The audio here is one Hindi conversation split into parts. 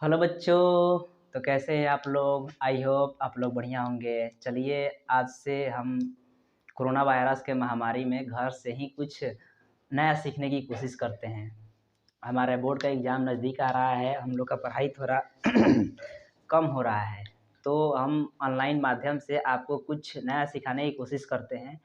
हेलो बच्चों। तो कैसे हैं आप लोग? आई होप आप लोग बढ़िया होंगे। चलिए आज से हम कोरोना वायरस के महामारी में घर से ही कुछ नया सीखने की कोशिश करते हैं। हमारे बोर्ड का एग्ज़ाम नज़दीक आ रहा है, हम लोग का पढ़ाई थोड़ा कम हो रहा है, तो हम ऑनलाइन माध्यम से आपको कुछ नया सिखाने की कोशिश करते हैं।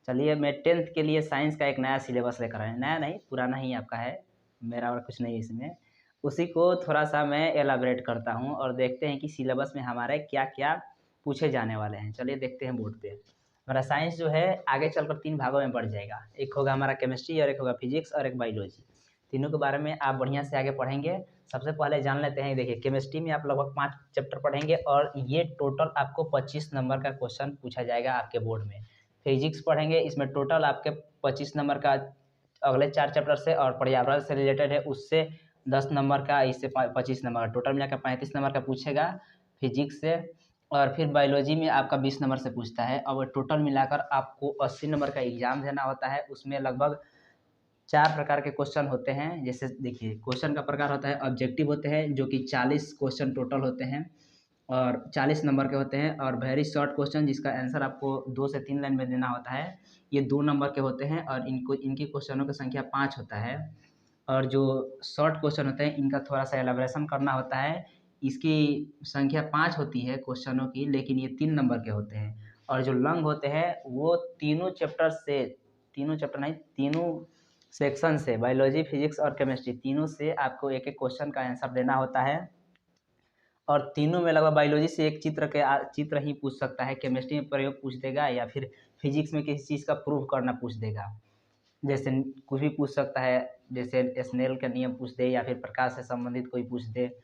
चलिए मैं 10th के लिए साइंस का एक नया सिलेबस लेकर आया। नया नहीं, पुराना ही आपका है, मेरा और कुछ नहीं इसमें। उसी को थोड़ा-सा मैं एलाबोरेट करता हूँ और देखते हैं कि सिलेबस में हमारे क्या-क्या पूछे जाने वाले हैं। चलिए देखते हैं बोर्ड पे। हमारा साइंस जो है आगे चलकर 3 भागों में बढ़ जाएगा। एक होगा हमारा केमिस्ट्री और एक होगा फिज़िक्स और एक बायोलॉजी। तीनों के बारे में आप बढ़िया से आगे पढ़ेंगे। सबसे पहले जान लेते हैं, देखिए केमिस्ट्री में आप लगभग 5 चैप्टर पढ़ेंगे और ये टोटल आपको 25 नंबर का क्वेश्चन पूछा जाएगा आपके बोर्ड में। फिजिक्स पढ़ेंगे, इसमें टोटल आपके 25 नंबर का अगले 4 चैप्टर से, और पर्यावरण से रिलेटेड है उससे 10 नंबर का, इससे 25 नंबर का, टोटल मिलाकर 35 नंबर का पूछेगा फिजिक्स से। और फिर बायोलॉजी में आपका 20 नंबर से पूछता है। और टोटल मिलाकर आपको 80 नंबर का एग्ज़ाम देना होता है। उसमें लगभग 4 प्रकार के क्वेश्चन होते हैं। जैसे देखिए क्वेश्चन का प्रकार होता है ऑब्जेक्टिव होते हैं, जो कि 40 क्वेश्चन टोटल होते हैं और 40 नंबर के होते हैं। और वेरी शॉर्ट क्वेश्चन जिसका आंसर आपको 2 से 3 लाइन में देना होता है, ये 2 नंबर के होते हैं और इनकी क्वेश्चनों की संख्या 5 होता है। और जो शॉर्ट क्वेश्चन होते हैं इनका थोड़ा-सा एलाबोरेशन करना होता है। इसकी संख्या 5 होती है क्वेश्चनों की, लेकिन ये 3 नंबर के होते हैं। और जो लॉन्ग होते हैं वो तीनों चैप्टर से, तीनों चैप्टर नहीं, तीनों सेक्शन से, बायोलॉजी, फिजिक्स और केमिस्ट्री, तीनों से आपको एक-एक क्वेश्चन का आंसर देना होता है। और तीनों में लगभग बायोलॉजी से एक चित्र ही पूछ सकता है, केमिस्ट्री में प्रयोग पूछ देगा या फिर फिजिक्स में किसी चीज़ का प्रूफ करना पूछ देगा। जैसे कुछ भी पूछ सकता है, जैसे स्नेल का नियम पूछ दे या फिर प्रकाश से संबंधित कोई पूछ दे।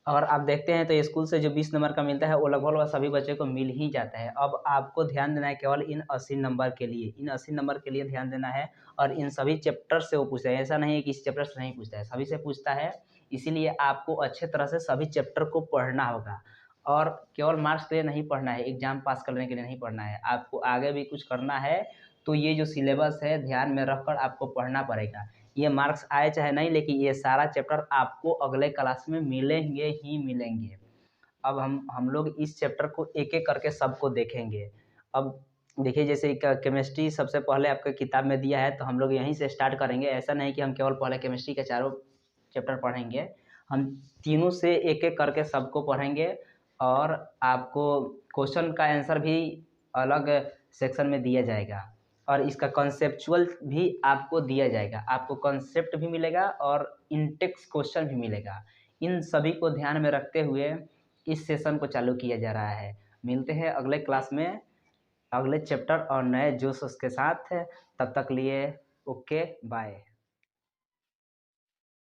और आप देखते हैं तो स्कूल से जो 20 नंबर का मिलता है वो लगभग सभी बच्चे को मिल ही जाता है। अब आपको ध्यान देना है केवल इन 80 नंबर के लिए, इन 80 नंबर के लिए ध्यान देना है। और इन सभी चैप्टर से वो पूछता है, ऐसा नहीं है कि इस चैप्टर से नहीं पूछता है, सभी से पूछता है। इसीलिए आपको अच्छे तरह से सभी चैप्टर को पढ़ना होगा और केवल मार्क्स के लिए नहीं पढ़ना है, एग्ज़ाम पास करने के लिए नहीं पढ़ना है। आपको आगे भी कुछ करना है, तो ये जो सिलेबस है ध्यान में रखकर आपको पढ़ना पड़ेगा। ये मार्क्स आए चाहे नहीं, लेकिन ये सारा चैप्टर आपको अगले क्लास में मिलेंगे ही मिलेंगे। अब हम लोग इस चैप्टर को एक-एक करके सबको देखेंगे। अब देखिए जैसे केमिस्ट्री सबसे पहले आपके किताब में दिया है, तो हम लोग यहीं से स्टार्ट करेंगे। ऐसा नहीं कि हम केवल पहले केमिस्ट्री के चारों चैप्टर पढ़ेंगे, हम तीनों से एक-एक करके सबको पढ़ेंगे। और आपको क्वेश्चन का आंसर भी अलग सेक्शन में दिया जाएगा और इसका कॉन्सेप्चुअल भी आपको दिया जाएगा। आपको कॉन्सेप्ट भी मिलेगा और इन-टेक्स्ट क्वेश्चन भी मिलेगा। इन सभी को ध्यान में रखते हुए इस सेशन को चालू किया जा रहा है। मिलते हैं अगले क्लास में अगले चैप्टर और नए जोश के साथ। तब तक लिए ओके बाय।